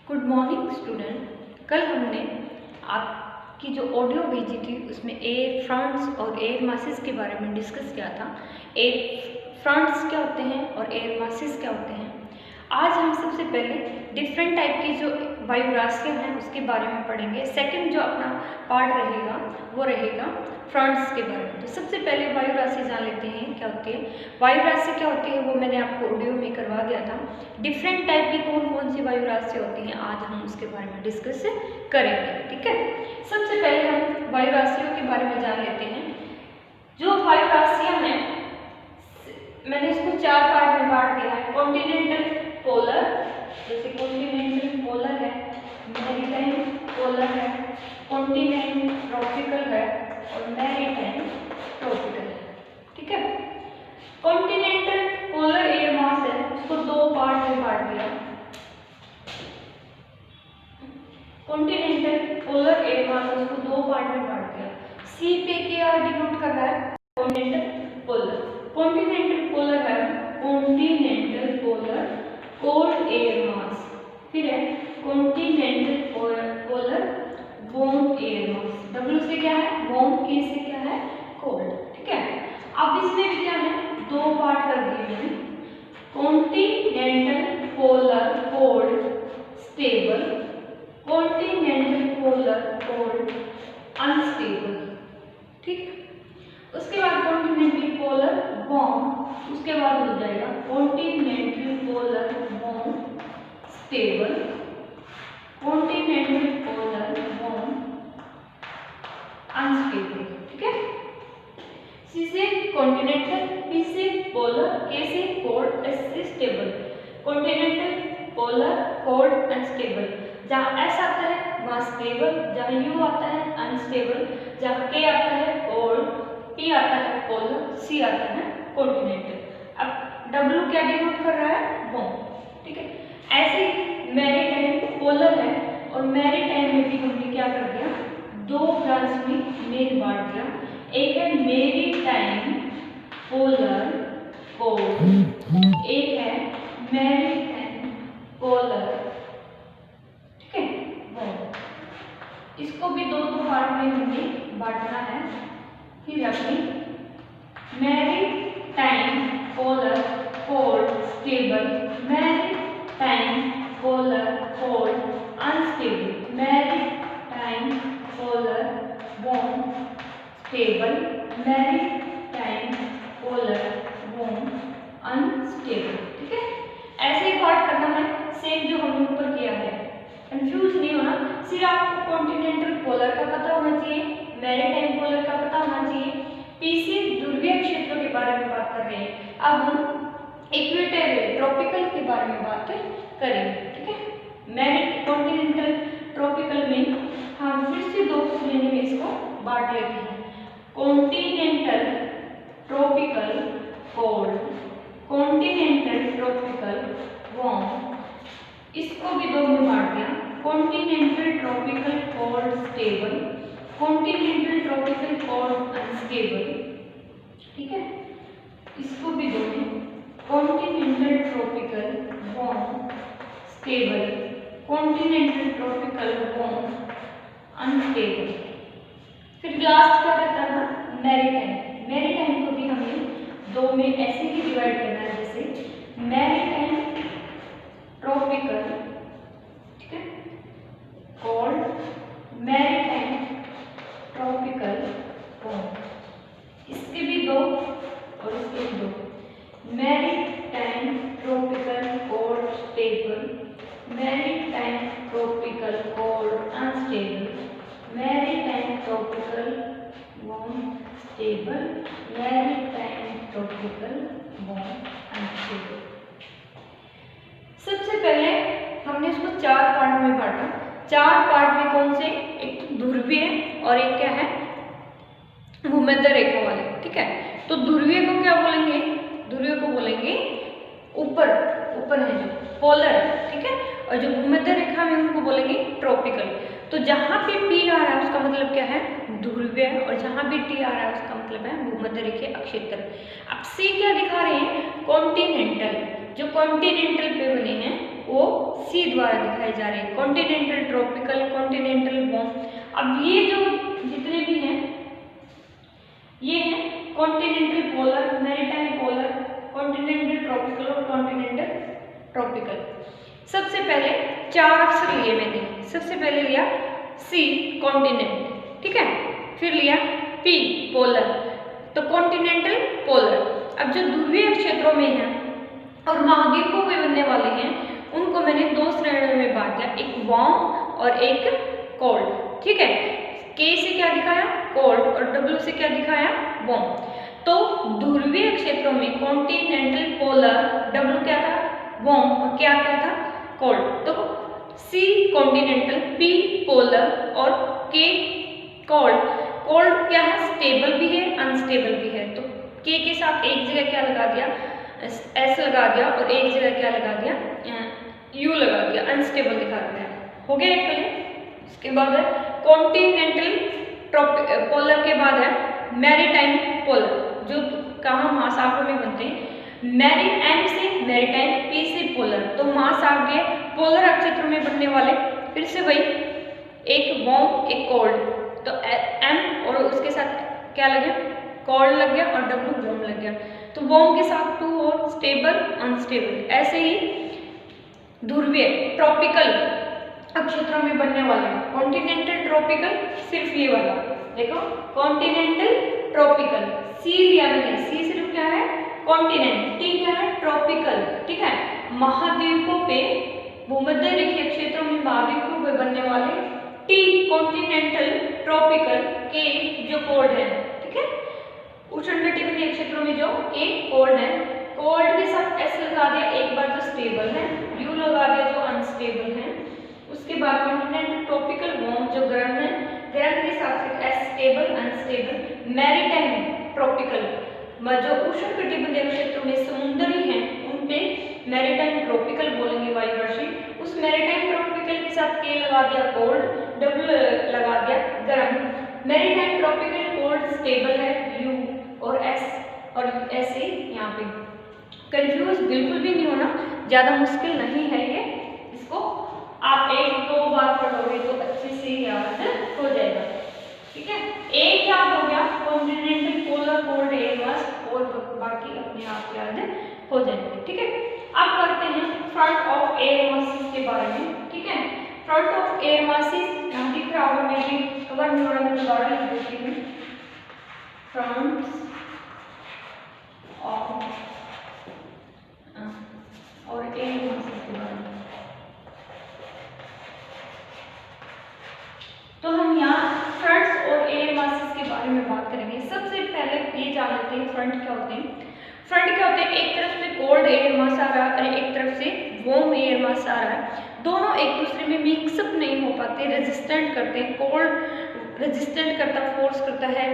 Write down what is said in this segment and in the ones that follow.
Good morning student. कल हमने आपकी जो ऑडियो भेजी थी उसमें एयर फ्रंट्स और एयर मासेस के बारे में डिस्कस किया था। एयर फ्रंट्स क्या होते हैं और एयर मासेस क्या होते हैं। आज हम सबसे पहले डिफरेंट टाइप की जो वायु राशियाँ हैं उसके बारे में पढ़ेंगे। सेकंड जो अपना पार्ट रहेगा वो रहेगा फ्रंट्स के बारे में। तो सबसे पहले वायु राशि जान लेते हैं क्या होती है। वायु राशि क्या होती है वो मैंने आपको ऑडियो में करवा दिया था। डिफरेंट टाइप की कौन कौन सी वायु राशि होती हैं आज हम उसके बारे में डिस्कस करेंगे। ठीक है, सबसे पहले हम वायु राशियों के बारे में जान लेते हैं। जो वायु राशियाँ हैं मैंने इसको 4 पार्ट में बांट दिया है। कॉन्टिनेंटल पोलर, जैसे कॉन्टिनेंटल पोलर है, मैरीटाइम पोलर है, कॉन्टिनेंट ट्रॉपिकल है और मैरीटाइम ट्रॉपिकल है। ठीक है, कॉन्टिनेंटल पोलर एयर मास है उसको 2 पार्ट में बांट दिया। कॉन्टिनेंटल पोलर एयर मास है उसको 2 पार्ट में बांट दिया। सी पे क्या डिनोट कर रहा है? Continental polar. कॉन्टिनेंटल पोलर है continental polar cold air mass. फिर है continental polar warm air mass. W से क्या है? वार्म, के से क्या है? कोल्ड। ठीक है, अब इसमें भी क्या है? 2 पार्ट कर दिए मैंने। Continental polar cold stable, continental polar cold unstable. ठीक है, उसके बाद कॉन्टिनेंटल पोलर वार्म, उसके बाद हो जाएगा continental polar warm stable, continental polar warm unstable. ठीक है, सी से कॉन्टिनेंटल, पी से पोलर, के से कोल्ड, एस से stable. Continental polar cold unstable, जहाँ एस आता है वहाँ स्टेबल, जहाँ यू आता है अनस्टेबल, जहाँ के आता है कोल्ड, पी आता है पोलर, सी आता है कॉन्टिनेंटल। अब डब्ल्यू क्या डिनोट कर रहा है? वार्म। ठीक है, ऐसे मैरीटाइम पोलर है और मैरीटाइम में भी हमने क्या कर दिया? 2 ब्रांच में बांट दिया। एक है मैरीटाइम पोलर कोल्ड, एक है मैरीटाइम पोलर, ठीक है, वार्म। इसको भी 2 पार्ट में हमने बांटना है। फिर अपनी maritime polar cold stable, maritime polar cold unstable, maritime polar warm stable, maritime polar warm unstable. ठीक है, ऐसे ही पार्ट करना है सेम जो हमने ऊपर किया है। कंफ्यूज नहीं होना, सिर्फ आपको कॉन्टिनेंटल पोलर का पता होना चाहिए, मैरीटाइम पोलर का पता होना चाहिए। पी से ध्रुवीय क्षेत्रों के बारे में बात कर रहे हैं। अब हम इक्वेटोरियल ट्रॉपिकल के बारे में बात करेंगे। ठीक है, मैरी कॉन्टिनेंटल ट्रॉपिकल में हम फिर से 2 श्रेणी में इसको बांट लेते हैं। Continental tropical cold, continental tropical warm, इसको भी 2 में बांट दिया। Continental tropical cold stable, continental tropical cold unstable. ठीक है, इसको भी 2 में। Continental tropical warm stable, continental tropical warm unstable. फिर लास्ट क्या रहता था? मैरीटाइम। मैरीटाइम को भी हमें 2 में ऐसे ही डिवाइड करना है, जैसे मैरीटाइम ट्रॉपिकल, ठीक है, कोल्ड, मैरीटाइम ट्रॉपिकल वार्म। इसके भी 2 और इसके भी 2। Maritime tropical cold stable, maritime tropical cold unstable, maritime tropical warm stable, maritime tropical warm unstable. सबसे पहले हमने इसको 4 पार्ट में बांटा। 4 पार्ट में कौन से? एक तो ध्रुवीय और एक क्या है? भूमध्य रेखा वाले। ठीक है, तो ध्रुवीय को क्या बोलेंगे? ध्रुवीय को बोलेंगे ऊपर है जो पोलर, ठीक है, और जो भूमध्य रेखा में उनको बोलेंगे ट्रॉपिकल। तो जहाँ पे पी आ रहा है उसका मतलब क्या है? ध्रुवीय, और जहाँ भी टी आ रहा है उसका मतलब है भूमध्य रेखीय अक्षेत्र। अब सी क्या दिखा रहे हैं? कॉन्टिनेंटल। जो कॉन्टिनेंटल पे बने हैं वो सी द्वारा दिखाए जा रहे हैं, कॉन्टिनेंटल, ट्रॉपिकल, कॉन्टिनेंटल, वार्म। अब ये जो जितने भी हैं ये हैं continental polar, maritime polar, continental tropical और कॉन्टिनेंटल ट्रॉपिकल। सबसे पहले 4 अक्षर लिए मैंने, सबसे पहले लिया सी कॉन्टिनेंट, ठीक है, फिर लिया पी पोलर, तो कॉन्टिनेंटल पोलर। अब जो ध्रुवीय क्षेत्रों में हैं और महाद्वीपों में बनने वाले हैं उनको मैंने 2 श्रेणियों में बांट दिया, एक वार्म और एक कोल्ड, ठीक है। के से क्या दिखाया, कोल्ड, और डब्ल्यू से क्या दिखाया, वार्म। तो ध्रुवीय क्षेत्रों में कॉन्टिनेंटल पोलर, डब्ल्यू क्या था, वार्म, और क्या क्या था, कोल्ड। तो सी कॉन्टिनेंटल, पी पोलर और के कोल्ड। कोल्ड क्या है, स्टेबल भी है, अनस्टेबल भी है। तो के साथ एक जगह क्या लगा दिया, एस लगा दिया, और एक जगह क्या लगा दिया, यू लगा दिया, अनस्टेबल दिखा दिया, हो गया एक क्लियर। इसके बाद है कॉन्टिनेंटल पोलर के बाद है मैरीटाइम पोलर, जो कहाँ महासागरों में बनते हैं। एम से मैरीटाइम, पी से पोलर, तो महासागरीय पोलर क्षेत्र में बनने वाले, फिर से वही एक वार्म एक कोल्ड, तो एम और उसके साथ क्या लग गया, कोल्ड लग गया, और डब्ल्यू वार्म लग गया। तो वार्म के साथ 2 और स्टेबल, अनस्टेबल। ऐसे ही ध्रुवीय ट्रॉपिकल क्षेत्रों में बनने वाले कॉन्टिनेंटल, ट्रॉपिकल, सिर्फ ये वाला देखो, कॉन्टिनेंटल, ट्रॉपिकल। सी लिया मैंने, सी सिर्फ क्या है, कॉन्टिनेंट, टी क्या है, ट्रॉपिकल, ठीक है। महाद्वीपों पे, भूमध्य रेखीय क्षेत्रों में महाद्वीपों पे बनने वाले, टी कॉन्टिनेंटल, ट्रॉपिकल, के जो कोल्ड है, ठीक है। उष्णकटिबंधीय क्षेत्रों में जो ए कोल्ड है, कोल्ड के साथ एस लगा दिया एक बार जो स्टेबल है, यू लगा दिया जो अनस्टेबल है। उसके बाद कॉन्टिनेंटल, ट्रॉपिकल, वार्म जो गर्म है, गर्म के साथ S stable, unstable. Maritime, tropical, जो उष्णकटिबंधीय क्षेत्रों में समुद्री हैं उन पे मैरीटाइम, ट्रॉपिकल बोलेंगे वायुराशि। उस मैरीटाइम, ट्रॉपिकल के साथ के लगा दिया कोल्ड, डब्ल्यू लगा दिया गर्म। मैरीटाइम, ट्रॉपिकल, कोल्ड, स्टेबल है, यू और एस, और ऐसे यहाँ पे। कंफ्यूज बिल्कुल भी नहीं होना, ज़्यादा मुश्किल नहीं है ये, इसको आप 1-2 बार पढ़ोगे तो अच्छे से याद हो जाएगा, ठीक है। एक याद हो गया continental, polar, cold, air mass, और बाकी अपने आप याद हो जाएंगे, ठीक है। अब करते हैं फ्रंट ऑफ एयर मासेस के बारे में, ठीक है। फ्रंट ऑफ एयर मासेस यहाँ दिख रहा होगा, मैं भी कवर नोड़ा में दोबारा लिख देती हूँ, फ्रंट ऑफ और एयर मासेस के बारे में। तो हम यहाँ फ्रंट्स और एयर मासेस के बारे में बात करेंगे। सबसे पहले ये जान लेते हैं फ्रंट क्या होते हैं। फ्रंट क्या होते हैं, एक तरफ से कोल्ड एयर मास आ रहा है और एक तरफ से वार्म एयर मास आ रहा है, दोनों एक दूसरे में मिक्सअप नहीं हो पाते, रेजिस्टेंट करते हैं। कोल्ड रेजिस्टेंट करता, फोर्स करता है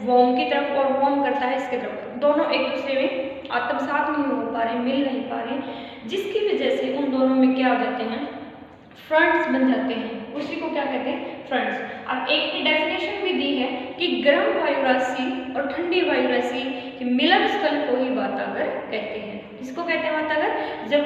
वार्म की तरफ, और वार्म करता है इसकी तरफ, दोनों एक दूसरे में आत्मसात नहीं हो पा रहे, मिल नहीं पा रहे, जिसकी वजह से उन दोनों में क्या हो जाते हैं, फ्रंट्स बन जाते हैं। उसी को क्या कहते हैं, फ्रंट्स। अब एक ने डेफिनेशन भी दी है कि गर्म वायु राशि और ठंडी वायु राशि के मिलन स्थल को ही वातागर कहते हैं। इसको कहते हैं वातागर, जब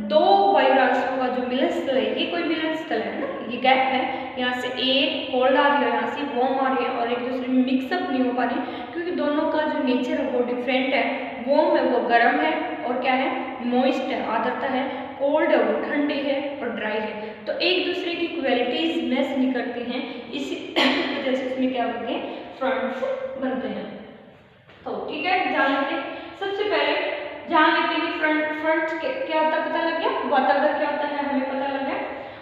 2 वायु राशियों का जो मिलन स्थल है, ये कोई मिलन स्थल है ना, ये गैप है, यहाँ से एयर कोल्ड आ रही है, यहाँ से वार्म आ रही है, और एक दूसरे में मिक्सअप नहीं हो पा रही, क्योंकि दोनों का जो नेचर है वो डिफरेंट है। वार्म है वो गर्म है, और क्या है, मॉइस्ट है, आर्द्रता है। कोल्ड है वो ठंडी है और ड्राई है, तो एक दूसरे की क्वालिटीज मैच नहीं करती हैं, इसी वजह से इसमें क्या बनते हैं, फ्रंट्स बनते हैं। तो ठीक है, जान लेते हैं। सबसे पहले जान लेते हैं कि फ्रंट क्या होता है, पता लग गया, वातागर क्या होता है हमें पता लग गया।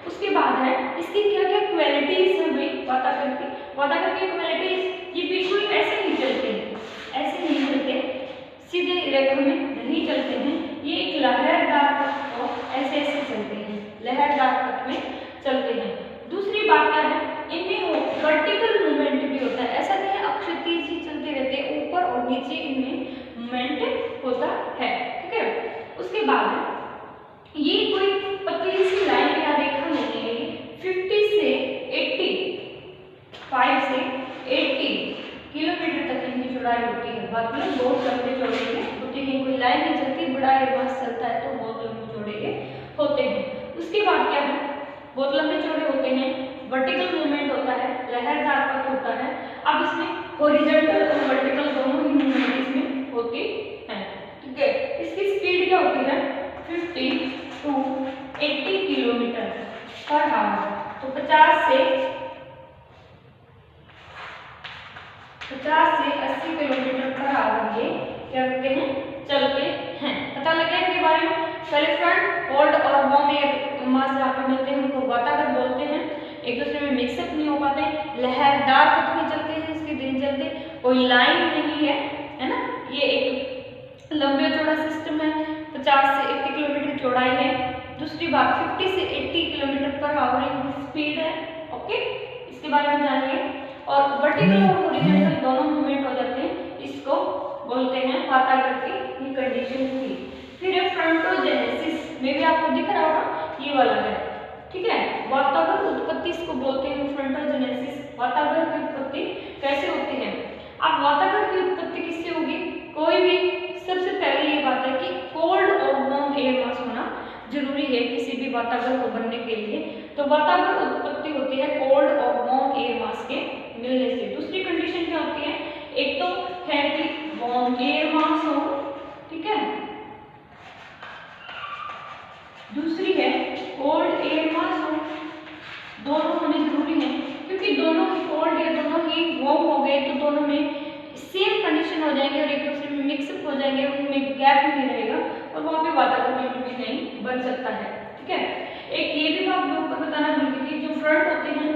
उसके बाद है इसकी क्या क्या क्वालिटीज हैं भाई वातागर की। वातागर की क्वालिटीज, ये बिल्कुल ऐसे नहीं चलते हैं, ऐसे नहीं चलते, सीधे रेखा में नहीं चलते हैं, ये एक लहरदार ऐसे ऐसे चलते हैं, लहरदार पथ में चलते हैं। दूसरी बात क्या है, इनमें वर्टिकल मूवमेंट भी होता है, ऐसा नहीं है अक्षैतिज ही चलते रहते हैं, ऊपर और नीचे इनमें मूवमेंट होता है, ठीक है। उसके बाद ये कोई पतली सी लाइन या रेखा नहीं है, 50 से 80 किलोमीटर तक इनकी चौड़ाई होती है, मतलब बहुत लंबे चौड़े होते हैं, कोई लाइन नहीं चलती, बड़ा एयर मास चलता है तो बहुत लंबे चौड़े होते हैं। उसके बाद क्या है, बहुत लंबे चौड़े होते हैं, वर्टिकल मूवमेंट होता है, लहरदार पथ होता है। अब इसमें हॉरिजॉन्टल और वर्टिकल दोनों ही मूवमेंट इसमें होती है। ठीक है, इसकी स्पीड क्या होती है 50 to 80 किलोमीटर पर आवर। तो 50 से 80 किलोमीटर पर आवर ये क्या करते हैं, चलते हैं। पता लगे इनके बारे में। पहले फ्रंट, होल्ड और वॉर्म एयर मास जहाँ पे मिलते हैं उनको वातावरण बोलते हैं, एक दूसरे में मिक्सअप नहीं हो पाते, लहरदार पथ में चलते हैं, इसके दिन चलते, कोई लाइन नहीं है ना, ये एक लंबे चौड़ा सिस्टम है, 50 से 80 किलोमीटर चौड़ाई है। दूसरी बात 50 से 80 किलोमीटर पर आवर इनकी स्पीड है। ओके, इसके बारे में जानिए। और वर्टिकल और हॉरिजॉन्टल दोनों मूवमेंट हो जाते हैं, इसको बोलते हैं वातावरण की ये कंडीशन थी। फिर है फ्रंटोजेनेसिस, में भी आपको दिख रहा होगा ये वाला है। ठीक है, वातावरण उत्पत्ति इसको बोलते हैं फ्रंटोजेनेसिस। वातावरण की उत्पत्ति कैसे होती है? अब वातावरण की उत्पत्ति किससे होगी? कोई भी, सबसे पहले ये बात है कि कोल्ड और वार्म एयर मास होना जरूरी है किसी भी वातावरण को बनने के लिए। तो वातावरण उत्पत्ति होती है कोल्ड और वार्म एयर मास के मिलने से। दूसरी कंडीशन क्या होती है? एक तो है कि वार्म एयर मास हो, ठीक है, दूसरी है कोल्ड एयर मास हो, दोनों होने जरूरी है, क्योंकि दोनों ही कोल्ड या दोनों ही वार्म हो गए तो दोनों में सेम कंडीशन हो जाएंगे और एक दूसरे में मिक्सअप हो जाएंगे, उनमें गैप नहीं रहेगा और वहाँ पे वातावरण बिल्कुल भी नहीं बन सकता है। ठीक है, एक ये भी बात मैं ऊपर बताना भूल गई थी, जो फ्रंट होते हैं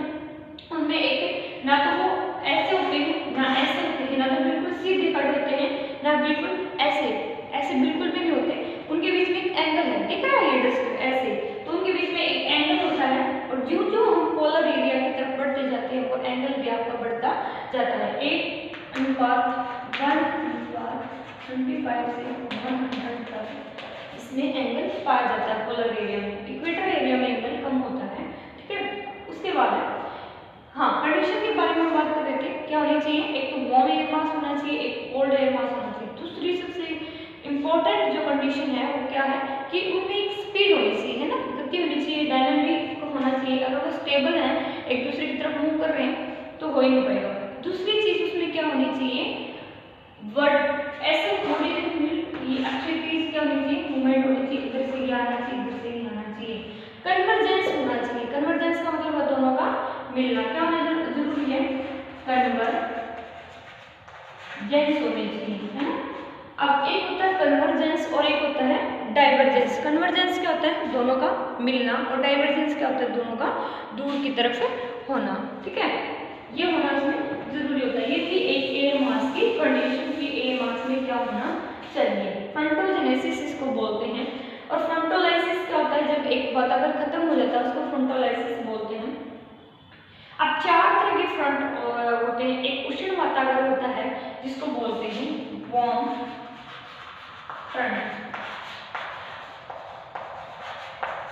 उनमें एक ना तो वो ऐसे होते हैं ना ऐसे होते हैं, ना तो बिल्कुल सीधे खड़े होते हैं ना बिल्कुल ऐसे, ऐसे बिल्कुल भी नहीं होते, उनके बीच में एक एंगल है, दिख रहा है ये डिस्क ऐसे, तो उनके बीच में एक एंगल होता है और जो जो हम पोलर एरिया की तरफ बढ़ते जाते हैं वो एंगल भी आपका बढ़ता जाता है। 1:1:25 से 100 तक इसमें एंगल पाया जाता है पोलर एरिया में। इक्वेटर एरिया में एंगल कम होता है। ठीक है, उसके बाद हाँ, कंडीशन के बारे में बात कर रहे थे, क्या होनी चाहिए? एक तो वार्म एयर मास होना चाहिए, एक कोल्ड एयर मास होना चाहिए। दूसरी सबसे इम्पोर्टेंट जो कंडीशन है वो क्या है कि उनमें एक स्पीड होनी चाहिए, है ना, गति होनी चाहिए, डायनामिक होना चाहिए। अगर वो स्टेबल है, एक दूसरे की तरफ मूव कर रहे हैं तो हो ही नहीं पाएगा। दूसरी चीज उसमें क्या होनी चाहिए? वर्ड ऐसे होने ये अच्छी चीज क्या होनी चाहिए? मूवमेंट होनी चाहिए, इधर से ये आना चाहिए, इधर से ये आना चाहिए। कन्वर्जेंस होना चाहिए। कन्वर्जेंस का मतलब दोनों का मिलना। क्या होना जरूरी है? कन्वर्जेंस होनी चाहिए, है ना। अब एक होता है कन्वर्जेंस और एक होता है डाइवर्जेंस। कन्वर्जेंस क्या होता है? दोनों का मिलना, और डाइवर्जेंस क्या होता है? दोनों का दूर की तरफ होना। ठीक है, ये होना इसमें जरूरी होता है। ये थी एक एयर मास की कंडीशन की, एयर मास में क्या होना चाहिए। फ्रंटोजेनेसिस इसको बोलते हैं। और फ्रंटोलाइसिस क्या होता है? जब एक वातावरण खत्म हो जाता है उसको फ्रंटोलाइसिस बोलते हैं। अब 4 तरह के फ्रंट होते हैं। एक उष्ण वातावरण होता है जिसको बोलते हैं वार्म फ्रंट,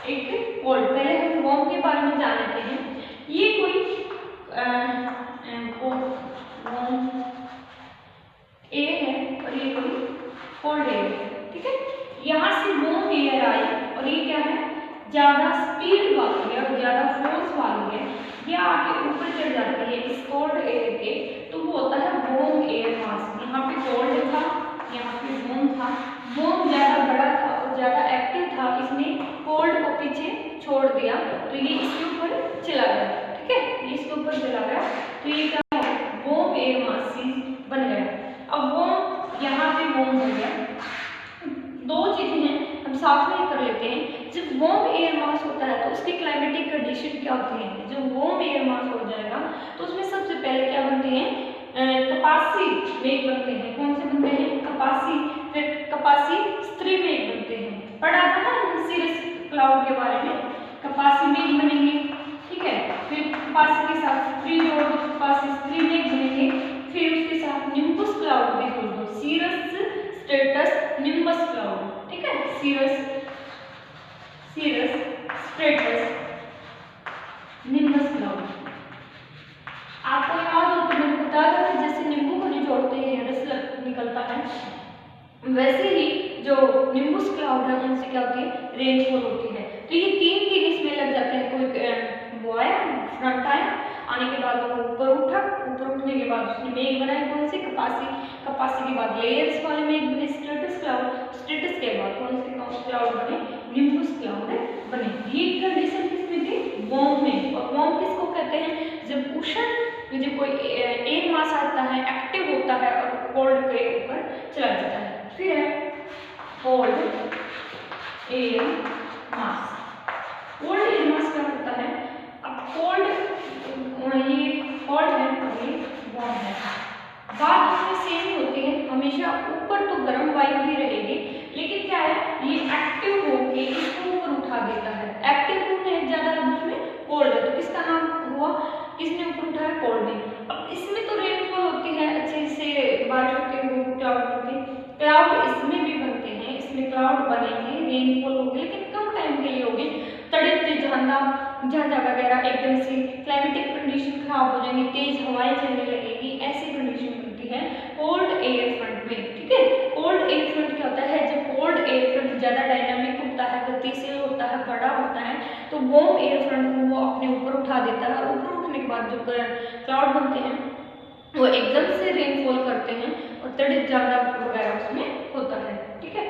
एक कोल्ड। पहले हम वार्म के बारे में जान लेते हैं। ये कोई वार्म एयर है और ये कोई कोल्ड एयर है। ठीक है, यहाँ से वार्म एयर आई और ये क्या है? ज्यादा स्पीड वाली है और ज्यादा फोर्स वाली है, ये आके ऊपर चढ़ जाती है इस कोल्ड एयर के, तो वो होता है वार्म एयर मास। यहाँ पे कोल्ड था, यहाँ पे वार्म था। वार्म ज्यादा बड़ा था और ज्यादा एक्टिव था, इसने कोल्ड को पीछे छोड़ दिया तो ये इसके ऊपर चला गया। ठीक है, ये इसके ऊपर चला गया तो ये क्या है? वार्म एयर मास बन गया। अब वार्म यहाँ पे वार्म हो गया। दो चीजें हैं, हम साथ में कर लेते हैं। जब वार्म एयर मास होता है तो उसकी क्लाइमेटिक कंडीशन क्या होती है? जब वार्म एयर मास हो जाएगा तो उसमें सबसे पहले क्या बनते हैं? कपासी मेघ बनते हैं। कौन से बनते हैं? कपासी। फिर कपासी स्त्री मेघ बनते हैं। पढ़ा था ना सीरस क्लाउड के बारे में, कपासी मेघ बनेंगे। ठीक है, फिर कपासी के साथ स्त्री जोड़ दो, कपासी स्त्री मेघ बनेंगे। फिर उसके साथ निम्बस क्लाउड भी जोड़ दो, सीरस स्ट्रेटस निम्बस क्लाउड। ठीक है, सीरस स्ट्रेटस निम्बस क्लाउड। आपको याद हो तो मैंने बताया था कि जैसे नींबू को निचोड़ते हैं रस निकलता है, वैसे ही जो निम्बस क्लाउड है उनसे क्या होती है? रेनफॉल होती है। तो ये तीन चीजें लग जाते हैं, कोई वो आया, फ्रंट आया, आने के बाद वो ऊपर उठा, ऊपर उठने के बाद उसने मेघ बनाए, कौन से, कपासी, कपासी के बाद लेयर्स वाले मेघ बने स्ट्रेटस क्लाउड, स्ट्रेटस के बाद कौन से क्लाउड बने, निम्बस क्लाउड बने। ये कंडीशन किसमें थी, वार्म में। और वार्म किसको कहते हैं, जब उष्ण, जब कोई एयर मास आता है, एक्टिव होता है और कोल्ड के ऊपर चला जाता है। फिर है cold air mass. Cold air mass क्या होता है, अब कोल्ड, ये कोल्ड है और ये वार्म है, बात इसमें सेम होती है, हमेशा ऊपर तो गर्म वायु ही रहेगी, लेकिन क्या है, ये एक्टिव होके इसको ऊपर उठा देता है। एक्टिव होने ज्यादा है, उसमें कोल्ड है, तो किसका नाम हुआ, किसने ऊपर उठाया, कोल्ड ने। अब इसमें तो रेनफॉल होती है, अच्छे से बारिश होती है, वो क्लाउड बनते हैं, क्लाउड इसमें भी बनते हैं, इसमें क्लाउड बनेंगे, रेनफॉल होगी, लेकिन कम टाइम के लिए होगी। तड़ित झंडा वगैरह एकदम से क्लाइमेटिक कंडीशन खराब हो जाएंगी, तेज हवाएं चलने लगेगी, ऐसी कंडीशन बनती है कोल्ड एयर फ्रंट में। ठीक है, कोल्ड एयर फ्रंट क्या होता है, जब कोल्ड एयर फ्रंट ज्यादा डायनामिक होता है, गतिशील होता है, बड़ा होता है, तो वार्म एयर फ्रंट को वो अपने ऊपर उठा देता है, और ऊपर उठने के बाद जो क्लाउड बनते हैं वो एकदम से रेनफॉल करते हैं और तड़ित झंडा वगैरह उसमें होता है। ठीक है,